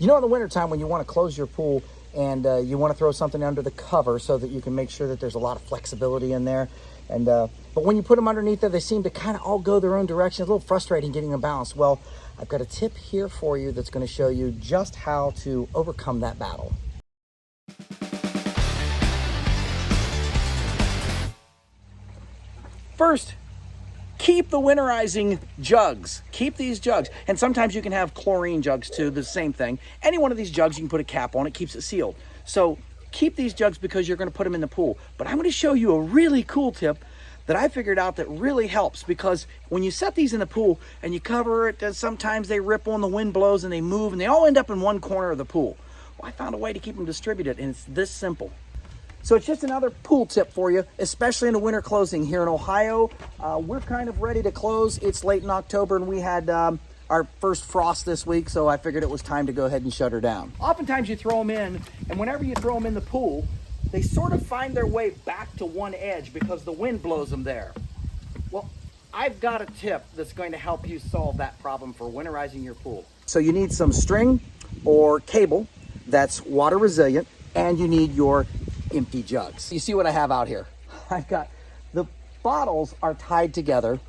You know, in the wintertime when you want to close your pool and you want to throw something under the cover so that you can make sure that there's a lot of flexibility in there. And but when you put them underneath there, they seem to kind of all go their own direction. It's a little frustrating getting them balanced. Well, I've got a tip here for you that's going to show you just how to overcome that battle. First, keep the winterizing jugs. Keep these jugs. And sometimes you can have chlorine jugs too, the same thing. Any one of these jugs, you can put a cap on it, keeps it sealed. So keep these jugs because you're gonna put them in the pool. But I'm gonna show you a really cool tip that I figured out that really helps, because when you set these in the pool and you cover it, sometimes they ripple and the wind blows and they move and they all end up in one corner of the pool. Well, I found a way to keep them distributed, and it's this simple. So it's just another pool tip for you, especially in the winter closing here in Ohio. We're kind of ready to close. It's late in October and we had our first frost this week, so I figured it was time to go ahead and shut her down. Oftentimes you throw them in, and whenever you throw them in the pool, they sort of find their way back to one edge because the wind blows them there. Well, I've got a tip that's going to help you solve that problem for winterizing your pool. So you need some string or cable that's water resilient, and you need your empty jugs. You see what I have out here? I've got the bottles are tied together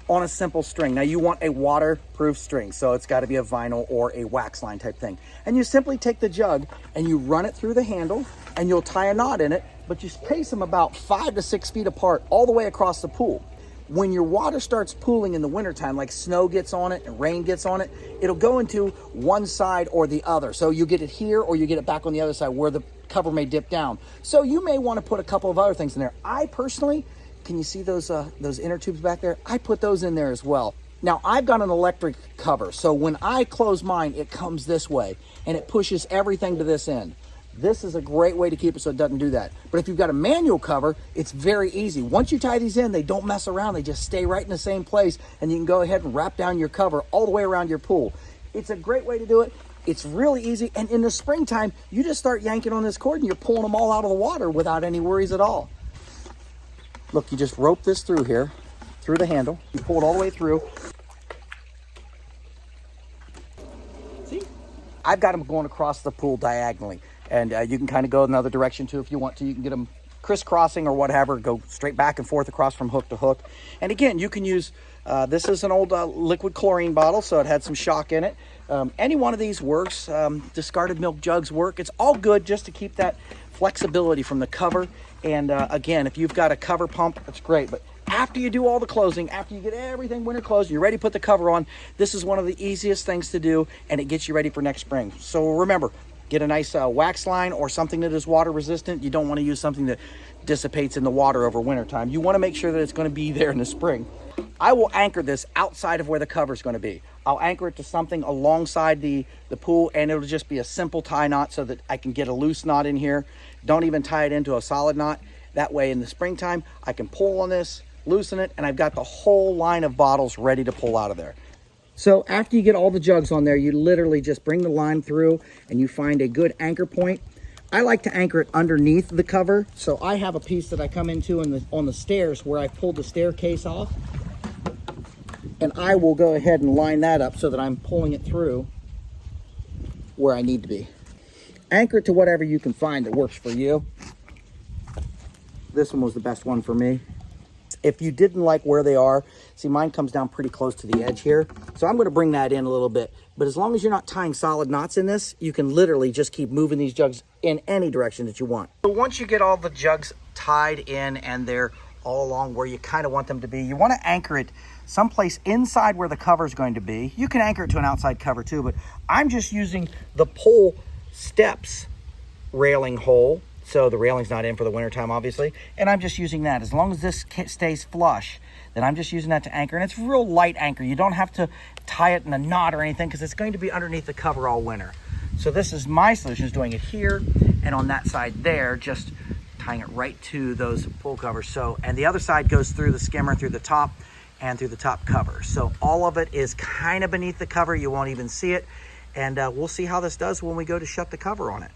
on a simple string. Now you want a waterproof string, so it's got to be a vinyl or a wax line type thing. And you simply take the jug and you run it through the handle and you'll tie a knot in it, but you space them about 5 to 6 feet apart all the way across the pool. When your water starts pooling in the wintertime, like snow gets on it and rain gets on it, it'll go into one side or the other. So you get it here or you get it back on the other side where the cover may dip down. So you may want to put a couple of other things in there. I personally, can you see those inner tubes back there? I put those in there as well. Now I've got an electric cover, so when I close mine, it comes this way and it pushes everything to this end. This is a great way to keep it so it doesn't do that. But if you've got a manual cover, it's very easy. Once you tie these in, they don't mess around. They just stay right in the same place, and you can go ahead and wrap down your cover all the way around your pool. It's a great way to do it. It's really easy, and in the springtime, you just start yanking on this cord and you're pulling them all out of the water without any worries at all. Look, you just rope this through here, through the handle. You pull it all the way through. See? I've got them going across the pool diagonally. And you can kind of go another direction too if you want to. You can get them crisscrossing or whatever, go straight back and forth across from hook to hook. And again, you can use, this is an old liquid chlorine bottle, so it had some shock in it. Any one of these works. Discarded milk jugs work. It's all good just to keep that flexibility from the cover. And again, if you've got a cover pump, that's great. But after you do all the closing, after you get everything winter closed, you're ready to put the cover on, this is one of the easiest things to do, and it gets you ready for next spring. So remember, get a nice wax line or something that is water resistant. You don't want to use something that dissipates in the water over wintertime. You want to make sure that it's going to be there in the spring. I will anchor this outside of where the cover is going to be. I'll anchor it to something alongside the pool, and it'll just be a simple tie knot so that I can get a loose knot in here. Don't even tie it into a solid knot. That way in the springtime, I can pull on this, loosen it, and I've got the whole line of bottles ready to pull out of there. So after you get all the jugs on there, you literally just bring the line through and you find a good anchor point. I like to anchor it underneath the cover. So I have a piece that I come into on the stairs where I pulled the staircase off. And I will go ahead and line that up so that I'm pulling it through where I need to be. Anchor it to whatever you can find that works for you. This one was the best one for me. If you didn't like where they are, see, mine comes down pretty close to the edge here. So I'm going to bring that in a little bit. But as long as you're not tying solid knots in this, you can literally just keep moving these jugs in any direction that you want. So once you get all the jugs tied in and they're all along where you kind of want them to be, you want to anchor it someplace inside where the cover is going to be. You can anchor it to an outside cover too, but I'm just using the pole steps railing hole. So the railing's not in for the wintertime, obviously. And I'm just using that. As long as this stays flush, then I'm just using that to anchor. And it's real light anchor. You don't have to tie it in a knot or anything because it's going to be underneath the cover all winter. So this is my solution, is doing it here and on that side there, just tying it right to those pool covers. So, and the other side goes through the skimmer, through the top and through the top cover. So all of it is kind of beneath the cover. You won't even see it. And we'll see how this does when we go to shut the cover on it.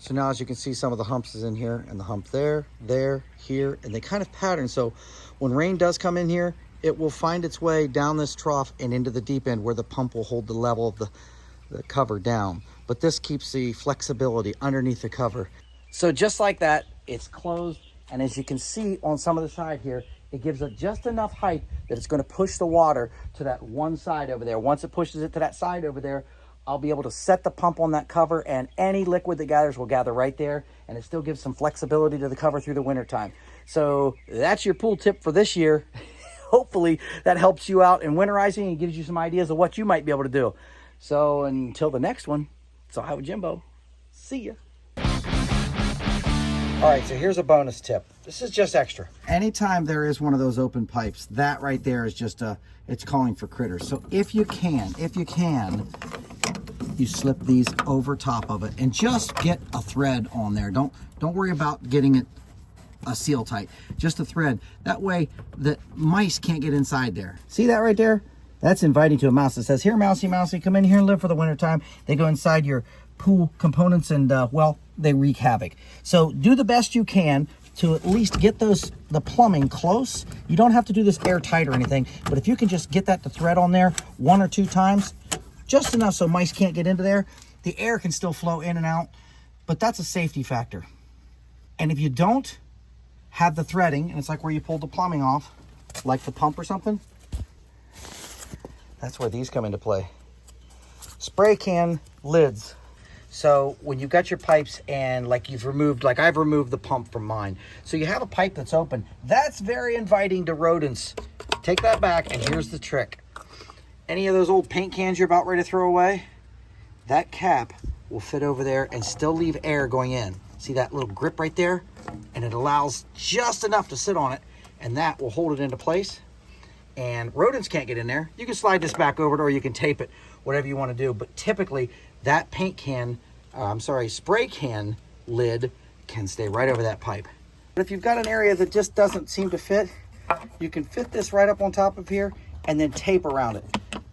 So now as you can see, some of the humps is in here, and the hump there, there, here, and they kind of pattern. So when rain does come in here, it will find its way down this trough and into the deep end where the pump will hold the level of the cover down. But this keeps the flexibility underneath the cover. So just like that, it's closed. And as you can see on some of the side here, it gives it just enough height that it's going to push the water to that one side over there. Once it pushes it to that side over there, I'll be able to set the pump on that cover, and any liquid that gathers will gather right there, and it still gives some flexibility to the cover through the winter time. So that's your pool tip for this year. Hopefully that helps you out in winterizing and gives you some ideas of what you might be able to do. So until the next one, it's OhioJimbo. See ya. All right, so here's a bonus tip. This is just extra. Anytime there is one of those open pipes, that right there is just it's calling for critters. So if you can, you slip these over top of it and just get a thread on there. Don't worry about getting it seal tight, just a thread. That way the mice can't get inside there. See that right there? That's inviting to a mouse. It says, here, mousey, mousey, come in here and live for the winter time. They go inside your pool components and, well, they wreak havoc. So do the best you can to at least get the plumbing close. You don't have to do this airtight or anything, but if you can just get that to thread on there 1 or 2 times, just enough so mice can't get into there, the air can still flow in and out, but that's a safety factor. And if you don't have the threading, and it's like where you pulled the plumbing off, like the pump or something, that's where these come into play. Spray can lids. So when you've got your pipes and like I've removed the pump from mine. So you have a pipe that's open. That's very inviting to rodents. Take that back, and here's the trick. Any of those old paint cans you're about ready to throw away, that cap will fit over there and still leave air going in. See that little grip right there? And it allows just enough to sit on it, and that will hold it into place. And rodents can't get in there. You can slide this back over it, or you can tape it, whatever you want to do. But typically that spray can lid can stay right over that pipe. But if you've got an area that just doesn't seem to fit, you can fit this right up on top of here and then tape around it.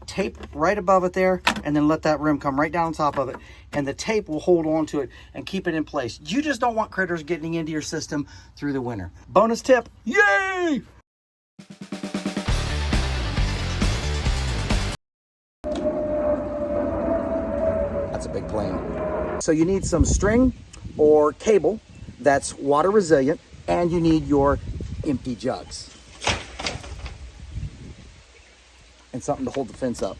Tape right above it there, and then let that rim come right down on top of it, and the tape will hold on to it and keep it in place. You just don't want critters getting into your system through the winter. Bonus tip, yay! That's a big plane. So you need some string or cable that's water resilient, and you need your empty jugs and something to hold the fence up.